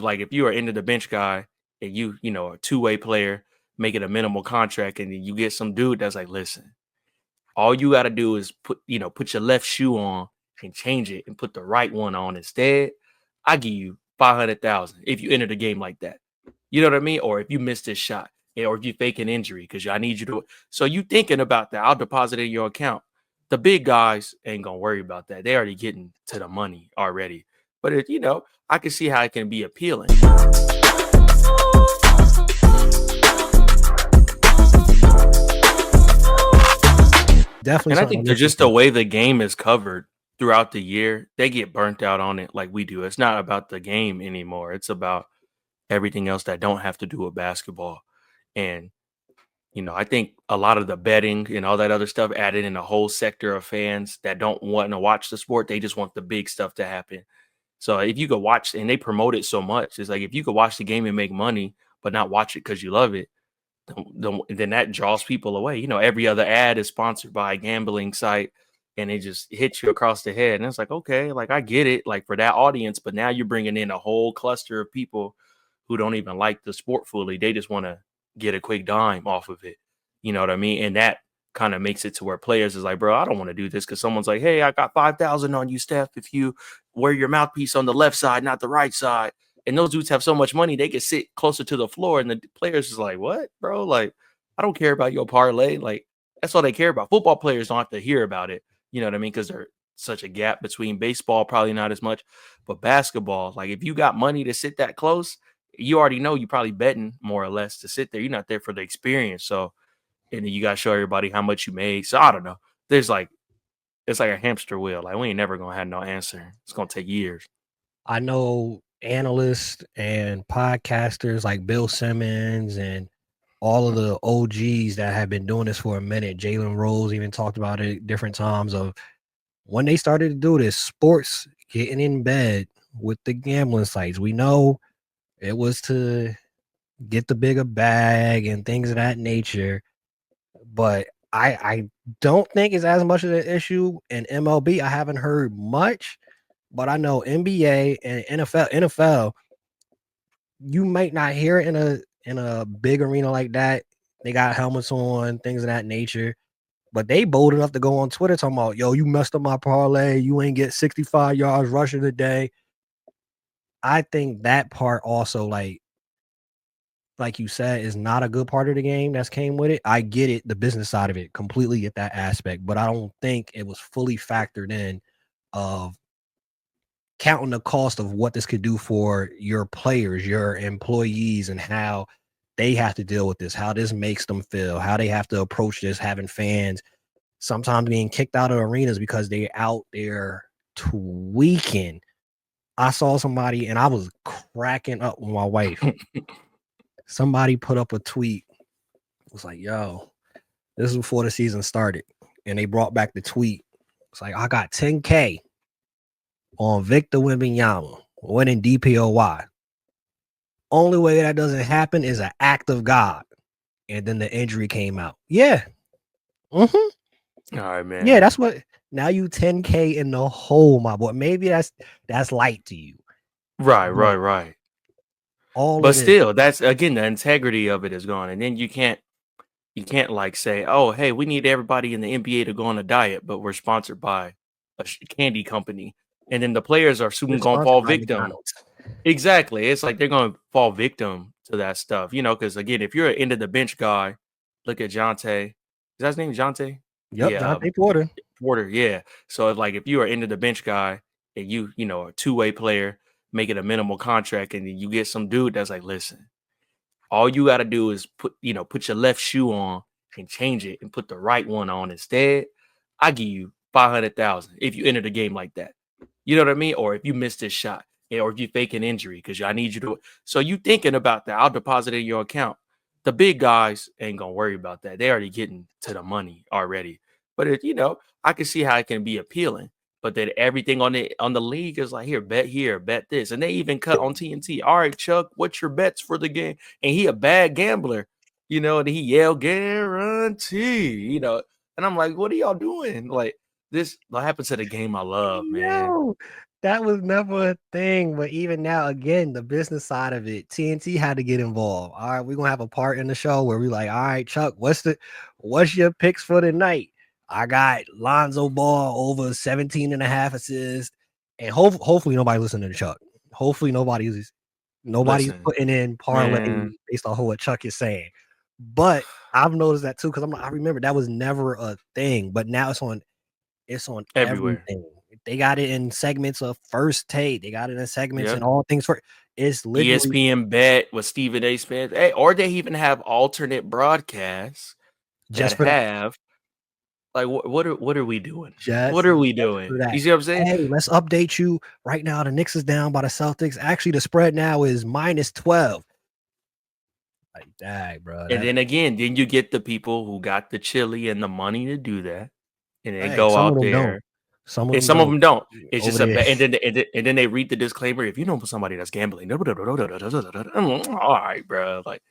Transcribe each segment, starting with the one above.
like if you are into the bench guy and a two-way player making a minimal contract, and then you get some dude that's like, listen, all you got to do is put your left shoe on and change it and put the right one on instead. I give you 500,000 if you enter the game like that. You know what I mean? Or if you miss this shot, or if you fake an injury, because I need you to. So you thinking about that? I'll deposit it in your account. The big guys ain't gonna worry about that. They already getting to the money already. But I can see how it can be appealing. Definitely. And I think just the way the game is covered throughout the year, they get burnt out on it like we do. It's not about the game anymore. It's about everything else that don't have to do with basketball. And I think a lot of the betting and all that other stuff added in a whole sector of fans that don't want to watch the sport. They just want the big stuff to happen. So if you could watch, and they promote it so much, it's like if you could watch the game and make money, but not watch it because you love it, then that draws people away. Every other ad is sponsored by a gambling site, and it just hits you across the head. And it's like, okay, like I get it, like for that audience, but now you're bringing in a whole cluster of people who don't even like the sport fully. They just want to get a quick dime off of it. You know what I mean? And that kind of makes it to where players is like, bro, I don't want to do this because someone's like, hey, I got 5,000 on you, Steph, if you wear your mouthpiece on the left side, not the right side. And those dudes have so much money, they can sit closer to the floor. And the players is like, what, bro? Like, I don't care about your parlay. Like, that's all they care about. Football players don't have to hear about it. You know what I mean? Because there's such a gap between baseball, probably not as much. But basketball, like if you got money to sit that close, you already know you probably betting more or less to sit there. You're not there for the experience. So, and then you got to show everybody how much you made. So I don't know. It's like a hamster wheel. Like we ain't never going to have no answer. It's going to take years. I know analysts and podcasters like Bill Simmons and all of the OGs that have been doing this for a minute. Jalen Rose even talked about it different times of when they started to do this, sports getting in bed with the gambling sites. We know it was to get the bigger bag and things of that nature. But I don't think it's as much of an issue in MLB. I haven't heard much, but I know NBA and NFL, you might not hear it in a big arena like that. They got helmets on, things of that nature. But they bold enough to go on Twitter talking about, yo, you messed up my parlay. You ain't get 65 yards rushing today. I think that part also, like you said, is not a good part of the game that's came with it. I get it, the business side of it, completely get that aspect, but I don't think it was fully factored in of counting the cost of what this could do for your players, your employees, and how they have to deal with this, how this makes them feel, how they have to approach this, having fans sometimes being kicked out of arenas because they're out there tweaking. I saw somebody and I was cracking up with my wife. Somebody put up a tweet. It was like, yo, this is before the season started. And they brought back the tweet. It's like, I got 10K on Victor Wembanyama winning DPOY. Only way that doesn't happen is an act of God. And then the injury came out. Yeah. Mm-hmm. All right, man. Yeah, that's what. Now you 10K in the hole, my boy. Maybe that's light to you. Right. But still, that's again the integrity of it is gone, and then you can't like say, oh, hey, we need everybody in the NBA to go on a diet, but we're sponsored by a candy company, and then the players are soon going to fall victim. Exactly, it's like they're going to fall victim to that stuff, because again, if you're an end of the bench guy, look at Jonte. Is that his name, Jonte? Yep, yeah, Jonte Porter. Porter, yeah. So if you are into the bench guy and you a two-way player making a minimal contract, and then you get some dude that's like, listen, all you got to do is put your left shoe on and change it and put the right one on instead. I give you 500,000 if you enter the game like that. You know what I mean? Or if you miss this shot, or if you fake an injury because I need you to. So you thinking about that? I'll deposit it in your account. The big guys ain't gonna worry about that. They already getting to the money already. But I can see how it can be appealing. But then everything on the league is like, here, bet this. And they even cut on TNT. All right, Chuck, what's your bets for the game? And he a bad gambler, and he yelled guarantee, and I'm like, what are y'all doing? Like this what happened to the game I love, man. That was never a thing. But even now, again, the business side of it, TNT had to get involved. All right, we're gonna have a part in the show where we like, all right, Chuck, what's your picks for the night? I got Lonzo Ball over 17 and a half assists. And hopefully nobody listening to Chuck. Hopefully nobody's Listen, putting in parlays man, based on what Chuck is saying. But I've noticed that too, because I remember that was never a thing, but now it's on everywhere. everything. They got it in segments of First Take. They got it in segments and Yep. all things for it's literally ESPN Bet with Stephen A. Smith. Hey, or they even have alternate broadcasts that just for that. have like what are we doing? What Just are we just for doing? that. You see what I'm saying? Hey, let's update you right now. The Knicks is down by the Celtics. Actually, the spread now is -12. Like, dang, bro. And That then again, then you get the people who got the chili and the money to do that, and they hey, go some of out them don't. there. Some of And them some of don't them don't. It's over just there. and then they read the disclaimer. If you know somebody that's gambling, all right, bro. Like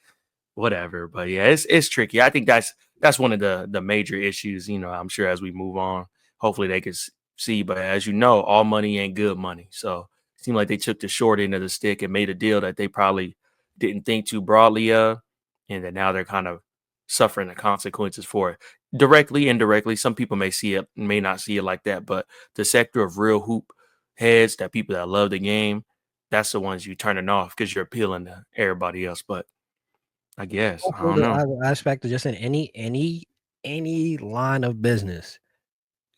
whatever. But yeah, it's tricky. I think that's one of the major issues. I'm sure as we move on, hopefully they can see. But as you know, all money ain't good money. So it seemed like they took the short end of the stick and made a deal that they probably didn't think too broadly of, and that now they're kind of suffering the consequences for it. Directly, indirectly, some people may not see it like that, but the sector of real hoop heads, that people that love the game, that's the ones you turning off because you're appealing to everybody else. But I guess. I Also, don't the know. other aspect of just in any line of business,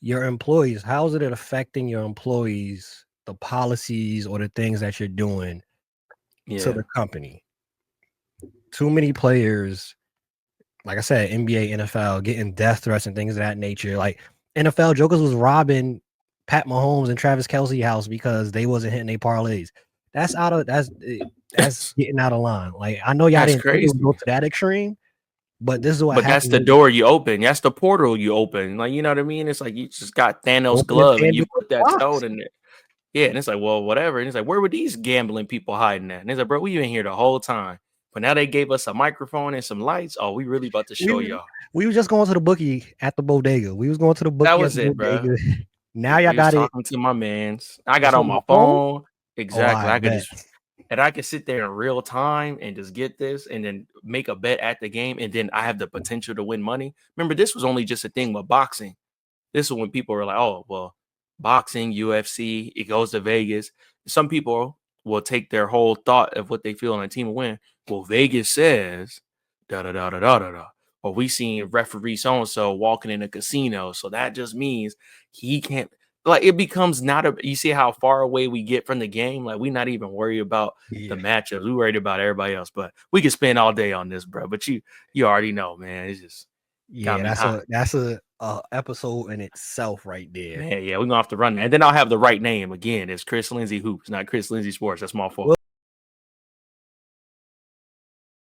your employees, how is it affecting your employees, the policies or the things that you're doing to Yeah. the company? Too many players, like I said, NBA, NFL, getting death threats and things of that nature. Like NFL jokers was robbing Pat Mahomes and Travis Kelce house because they wasn't hitting their parlays. That's getting out of line. Like I know y'all That's didn't think it would go crazy. to that extreme, but this is what But that's happens the when you door you open. That's the portal you open. Like, you know what I mean? It's like you just got Thanos' open a glove and you Pandora's put that box. stone in there. Yeah, and it's like, well, whatever. And it's like, where were these gambling people hiding at? And it's like, bro, we been here the whole time. But now they gave us a microphone and some lights. Oh, we really about to We show was y'all. we was just going to the bookie at the bodega. We was going to the That bookie at was the it, bro. bodega. Now y'all We was got it. talking to my mans. I got It's on on my my phone. phone. Oh, Exactly. I bet. I could sit there in real time and just get this and then make a bet at the game. And then I have the potential to win money. Remember, this was only just a thing with boxing. This is when people were like, oh, well, boxing, UFC, it goes to Vegas. Some people will take their whole thought of what they feel on a team will win. Well, Vegas says da da da da da da da. Or we seen referee so and so walking in a casino. So that just means he can't, like, it becomes not a, you see how far away we get from the game. Like, we not even worried about the Yeah. matchups. We worried about everybody else. But we could spend all day on this, bro. But you already know, man. It's just got Yeah, me hot. that's a episode in itself right there. Man, yeah, we're gonna have to run that. And then I'll have the right name again. It's Chris Lindsay Hoops, not Chris Lindsay Sports. That's my fault.